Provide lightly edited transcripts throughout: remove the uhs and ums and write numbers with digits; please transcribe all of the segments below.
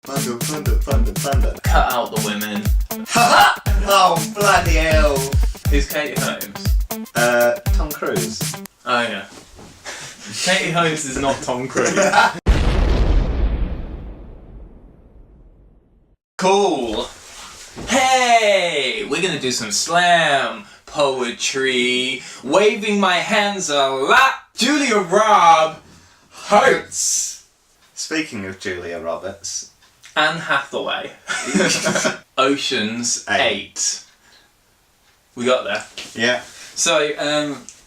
Thunder. Cut out the women. Ha! Oh, bloody hell. Who's Katie Holmes? Tom Cruise. Oh yeah. Katie Holmes is not Tom Cruise. Cool. Hey, we're gonna do some slam poetry. Waving my hands a lot. Julia Robb hurts. Speaking of Julia Roberts. Anne Hathaway. Ocean's 8. We got there. Yeah. So,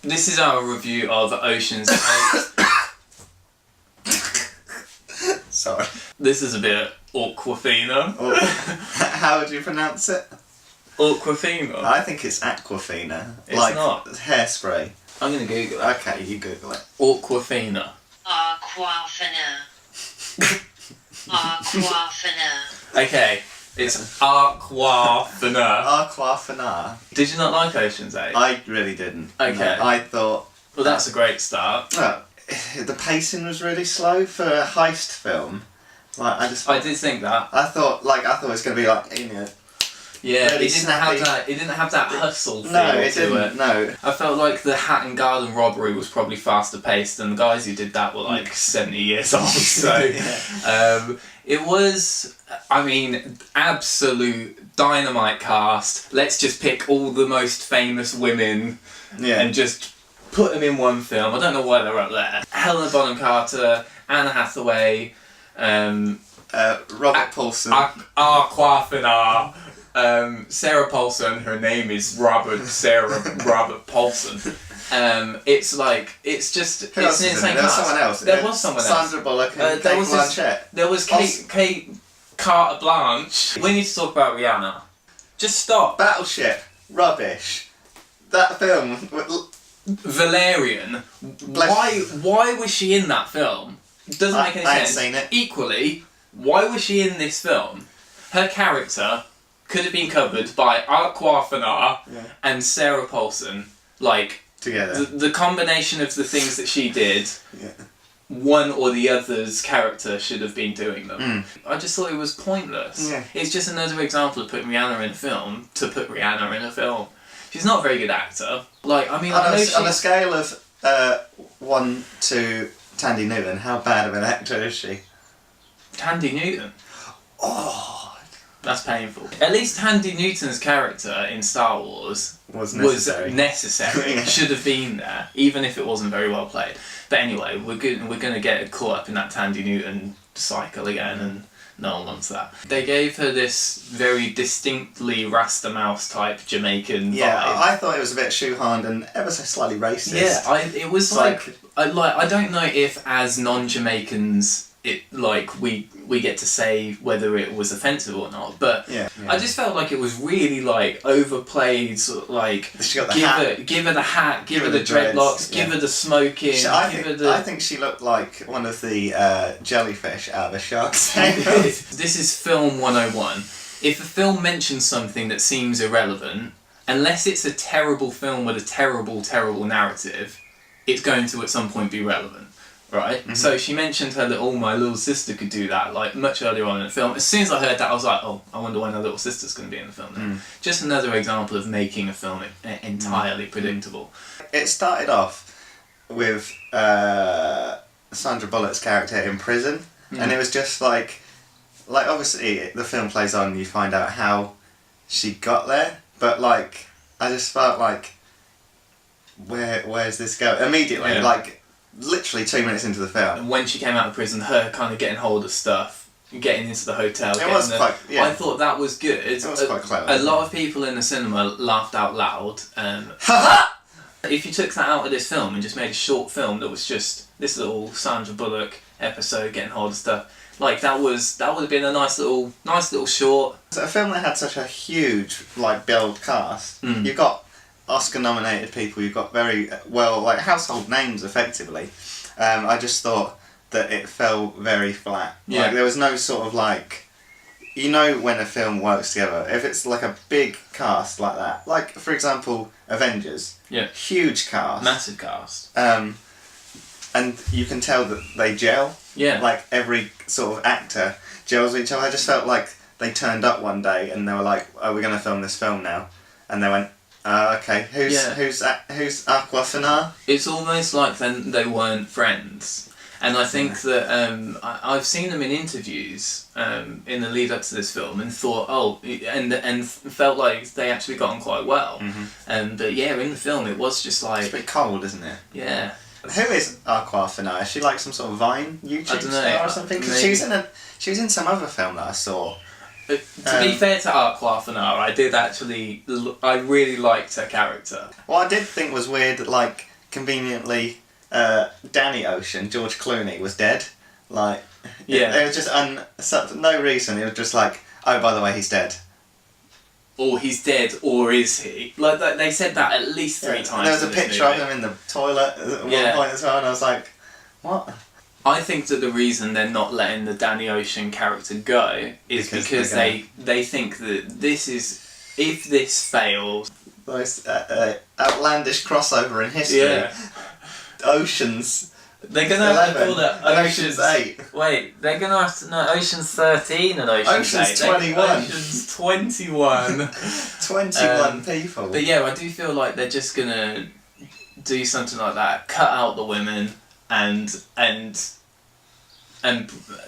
this is our review of Ocean's 8. Sorry. This is a bit Aquafina. Oh. How would you pronounce it? Aquafina. I think it's Aquafina. It's like not. Hairspray. I'm gonna Google it. Okay, you Google it. Aquafina. Aquafina. Aquafina. Okay, it's Aquafina. Aquafina. Did you not like Ocean's 8? I really didn't. Okay. No, I thought... Well, that's a great start. Well, the pacing was really slow for a heist film. Like, I did think that. I thought it was going to be like, you know... Yeah, really it didn't have snappy. that. It didn't have that hustle feel No, it to didn't. it. No. I felt like the Hatton Garden robbery was probably faster paced, and the guys who did that were like 70 years old. So, Yeah. It was. I mean, absolute dynamite cast. Let's just pick all the most famous women Yeah. and just put them in one film. I don't know why they're up there. Helena Bonham Carter, Anna Hathaway, Robert Paulson. Aquafina. Sarah Paulson, her name is Robert Paulson. It's like, it's just, Who it's else an is in insane it? There was cast. someone else. There was someone else. Sandra Bullock and there Kate was Blanchett. There was Kate Carter Blanche. We need to talk about Rihanna. Just stop. Battleship. Rubbish. That film... Valerian. Bless- Why was she in that film? Doesn't make any I ain't sense. seen it. Equally, why was she in this film? Her character could have been covered by Aquafina and Sarah Paulson. Like, Together. the combination of the things that she did, Yeah. one or the other's character should have been doing them. I just thought it was pointless. Yeah. It's just another example of putting Rihanna in a film to put Rihanna in a film. She's not a very good actor. Like, I mean, I know On a scale of 1 to Tandy Newton, how bad of an actor is she? Tandy Newton. Oh, That's painful. At least Tandy Newton's character in Star Wars was necessary. Yeah. Should have been there, even if it wasn't very well played. But anyway, we're going to get caught up in that Tandy Newton cycle again, and no one wants that. They gave her this very distinctly Rasta Mouse type Jamaican Yeah, vibe. I thought it was a bit shoehorned and ever so slightly racist. Yeah, it was like I don't know if as non-Jamaicans we get to say whether it was offensive or not, but Yeah. I just felt like it was really like overplayed, sort of like She got the hat. give her the hat, give her the dreads, dreadlocks, yeah. give her the smoking, I think she looked like one of the jellyfish out of a Shark's Tank. This is film 101. If a film mentions something that seems irrelevant, unless it's a terrible film with a terrible narrative, it's going to at some point be relevant. Right? Mm-hmm. So she mentioned my little sister could do that, like much earlier on in the film. As soon as I heard that, I was like, oh, I wonder when her little sister's going to be in the film then. Just another example of making a film entirely predictable. It started off with Sandra Bullock's character in prison, and it was just like obviously the film plays on and you find out how she got there, but like, I just felt like, where's this going? Immediately, Yeah. like, literally 2 minutes into the film. And when she came out of prison, her kind of getting hold of stuff, getting into the hotel. I thought that was good. It was quite clever. A lot of people in the cinema laughed out loud. If you took that out of this film and just made a short film that was just this little Sandra Bullock episode getting hold of stuff, like that would have been a nice little short. So a film that had such a huge build cast, you've got Oscar-nominated people, you've got very household names, effectively. I just thought that it fell very flat. Yeah. Like, there was no sort of when a film works together, if it's like a big cast like that, like for example Avengers, huge cast, Massive cast, and you can tell that they gel. Yeah. Like every sort of actor gels with each other. I just felt like they turned up one day and they were like, "Oh, we're going to film this film now," and they went, "Okay, who's Aquafina?" It's almost like then they weren't friends. And I think that I've seen them in interviews in the lead up to this film and thought, and felt like they actually got on quite well. But yeah, in the film it was just like... It's a bit cold, isn't it? Yeah. Who is Aquafina? Is she like some sort of Vine YouTube star or something? Because she was in some other film that I saw. To be fair to Aquafina, I did actually... I really liked her character. What I did think was weird, like, conveniently... Danny Ocean, George Clooney, was dead. Like, it was just for no reason. It was just like, oh, by the way, he's dead. Or he's dead, or is he? Like they said that at least 3 times. There was a picture of him in the toilet at one point as well, and I was like, what? I think that the reason they're not letting the Danny Ocean character go is because they think that if this fails, the most outlandish crossover in history. Yeah. Oceans. They're gonna have to call it Ocean's 8. Wait, they're gonna have to Ocean's 13 and Ocean's 8. 21. Ocean's 21. 21 people. But yeah, I do feel like they're just gonna do something like that. Cut out the women and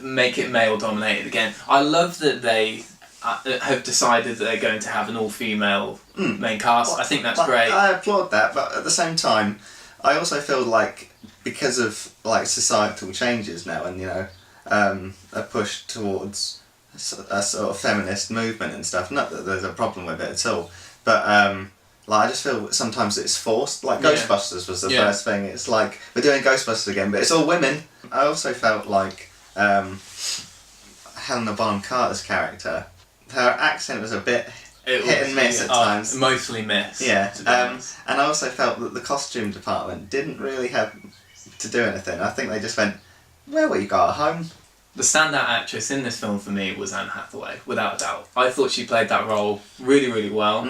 make it male dominated again. I love that they have decided that they're going to have an all female main cast. I think that's great. I applaud that, but at the same time, I also feel like because of like societal changes now and a push towards a sort of feminist movement and stuff, not that there's a problem with it at all, but like I just feel sometimes it's forced. Like Ghostbusters was the first thing. It's like we're doing Ghostbusters again, but it's all women. I also felt like Helena Bonham Carter's character, her accent was a bit hit and miss at times. Mostly miss. Yeah, and I also felt that the costume department didn't really have to do anything. I think they just went, "Where will you go at home?" The standout actress in this film for me was Anne Hathaway, without a doubt. I thought she played that role really, really well.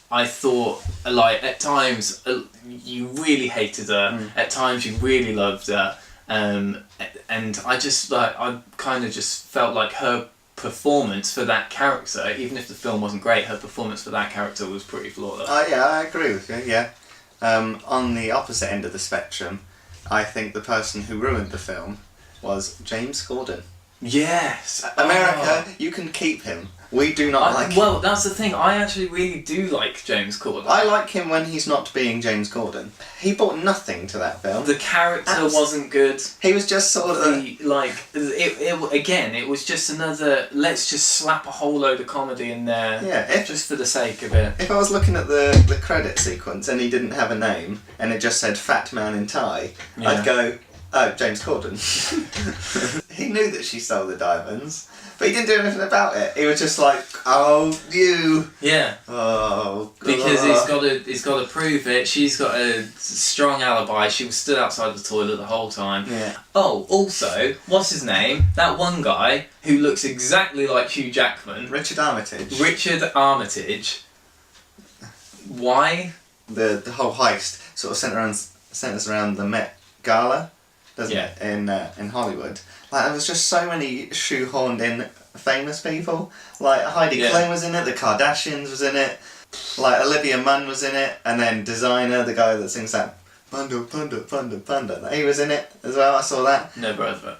I thought, like, at times you really hated her, at times you really loved her, and I kind of just felt like her performance for that character, even if the film wasn't great, her performance for that character was pretty flawless. Yeah, I agree with you, yeah. On the opposite end of the spectrum, I think the person who ruined the film was James Corden. Yes! America, you can keep him. We do not like him. Well, that's the thing. I actually really do like James Corden. I like him when he's not being James Corden. He brought nothing to that film. The character wasn't good. He was just sort of... It was just another... Let's just slap a whole load of comedy in there. Yeah. Just for the sake of it. If I was looking at the credit sequence and he didn't have a name and it just said Fat Man in Tie, I'd go, oh, James Corden. He knew that she stole the diamonds. But he didn't do anything about it. He was just like, oh, you. Yeah. Oh, God. Because he's got to prove it. She's got a strong alibi. She was stood outside the toilet the whole time. Yeah. Oh, also, what's his name? That one guy who looks exactly like Hugh Jackman. Richard Armitage. Richard Armitage. Why? The whole heist sort of centres around the Met Gala, doesn't it? In Hollywood. Like, there was just so many shoehorned in famous people. Like, Heidi Klum was in it, the Kardashians was in it, like, Olivia Munn was in it, and then Designer, the guy that sings that Panda, Panda, Panda, Panda, he was in it as well, I saw that. Never heard of it.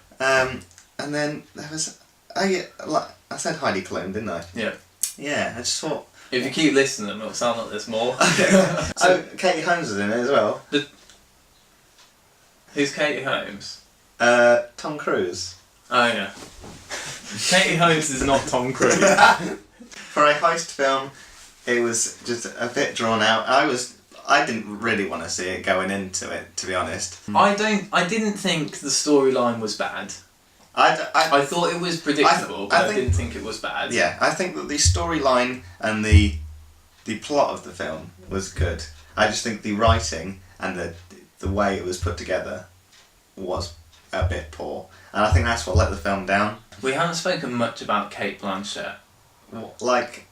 And then there was, like, I said Heidi Klum, didn't I? Yeah. Yeah, I just thought... If you keep listening, it'll sound like there's more. Katie Holmes was in it as well. Who's Katie Holmes? Tom Cruise. Oh yeah. Katie Holmes is not Tom Cruise. For a heist film, it was just a bit drawn out. I didn't really want to see it going into it, to be honest. I didn't think the storyline was bad. I thought it was predictable, but I didn't think it was bad. Yeah, I think that the storyline and the plot of the film was good. I just think the writing and the way it was put together was a bit poor, and I think that's what let the film down. We haven't spoken much about Cate Blanchett. Like,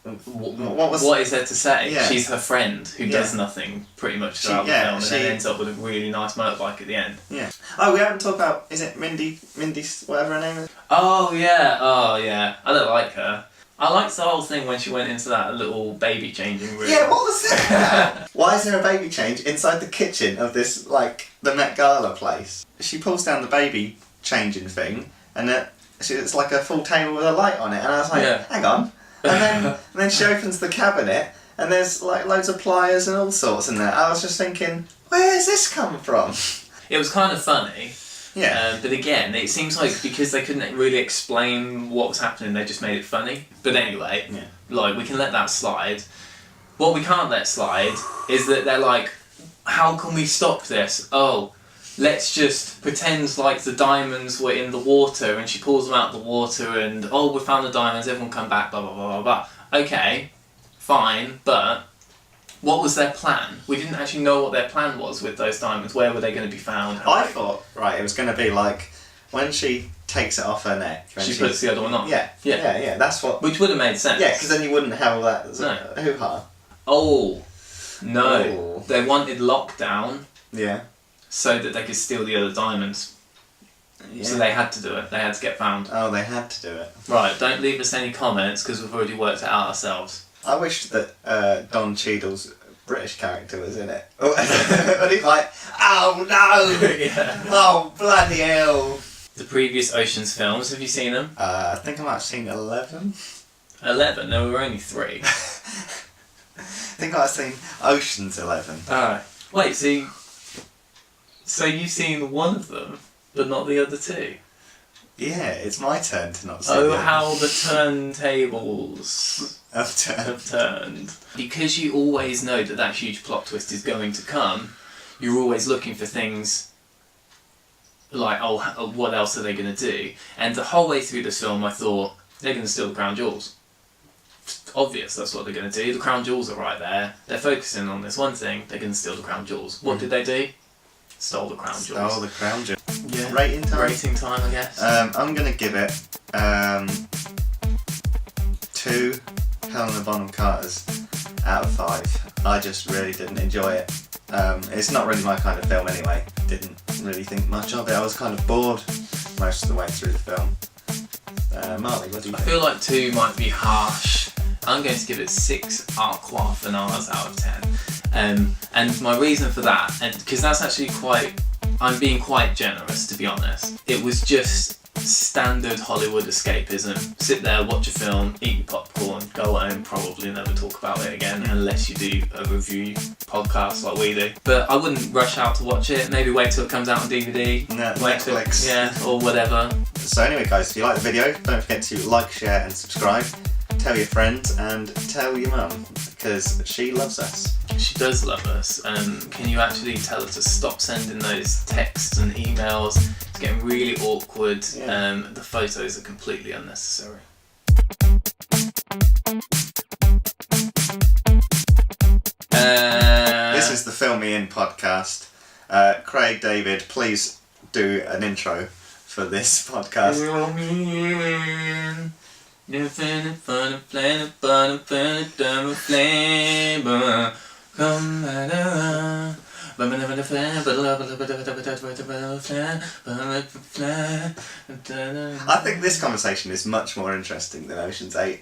what is there to say? Yeah. She's her friend who does nothing pretty much throughout the film, and then ends up with a really nice motorbike at the end. Yeah. Oh, we haven't talked about, is it Mindy, whatever her name is? Oh yeah, I don't like her. I liked the whole thing when she went into that little baby changing room. Yeah, what was that? Why is there a baby change inside the kitchen of this, like, the Met Gala place? She pulls down the baby changing thing, and it's like a full table with a light on it, and I was like, hang on. And then she opens the cabinet, and there's like loads of pliers and all sorts in there. I was just thinking, where's this come from? It was kind of funny. Yeah. But again, it seems like because they couldn't really explain what was happening, they just made it funny. But anyway, like, we can let that slide. What we can't let slide is that they're like, how can we stop this? Oh, let's just pretend like the diamonds were in the water, and she pulls them out of the water, and oh, we found the diamonds, everyone come back, blah blah blah blah blah. Okay, fine, but what was their plan? We didn't actually know what their plan was with those diamonds. Where were they going to be found? I thought, it was going to be like when she takes it off her neck. She puts the other one on. Yeah, that's what. Which would have made sense. Yeah, because then you wouldn't have all that hoo-ha. Oh, no. They wanted lockdown. Yeah. So that they could steal the other diamonds. Yeah. So they had to do it. They had to get found. Oh, they had to do it. Right, don't leave us any comments because we've already worked it out ourselves. I wish that Don Cheadle's British character was in it. And he's like, oh no! Yeah. Oh, bloody hell! The previous Ocean's films, have you seen them? I think I might have seen 11. 11? No, we were only 3. I think I've seen Ocean's 11. Wait, so you've seen one of them, but not the other two? Yeah, it's my turn to not see Oh, how the turntables have turned. Because you always know that huge plot twist is going to come, you're always looking for things like, oh, what else are they going to do? And the whole way through this film I thought, they're going to steal the crown jewels. Obvious, that's what they're going to do. The crown jewels are right there. They're focusing on this one thing, they're going to steal the crown jewels. What did they do? Stole the crown jewels. Stole the crown jewels. Yeah. Rating time, I guess. I'm going to give it 2 Helena Bonham Carters out of 5. I just really didn't enjoy it. It's not really my kind of film anyway. Didn't really think much of it. I was kind of bored most of the way through the film. Marley, what do you think? I feel like 2 might be harsh. I'm going to give it 6 aquafanars out of 10. And my reason for that, and because that's actually I'm being quite generous, to be honest. It was just standard Hollywood escapism. Sit there, watch a film, eat your popcorn, go home, probably never talk about it again unless you do a review podcast like we do. But I wouldn't rush out to watch it. Maybe wait till it comes out on DVD. Netflix. Or whatever. So anyway guys, if you like the video, don't forget to like, share and subscribe. Tell your friends and tell your mum, because she loves us. She does love us. Can you actually tell her to stop sending those texts and emails? It's getting really awkward. Yeah. The photos are completely unnecessary. This is the Fill Me In podcast. Craig, David, please do an intro for this podcast. I think this conversation is much more interesting than Ocean's 8.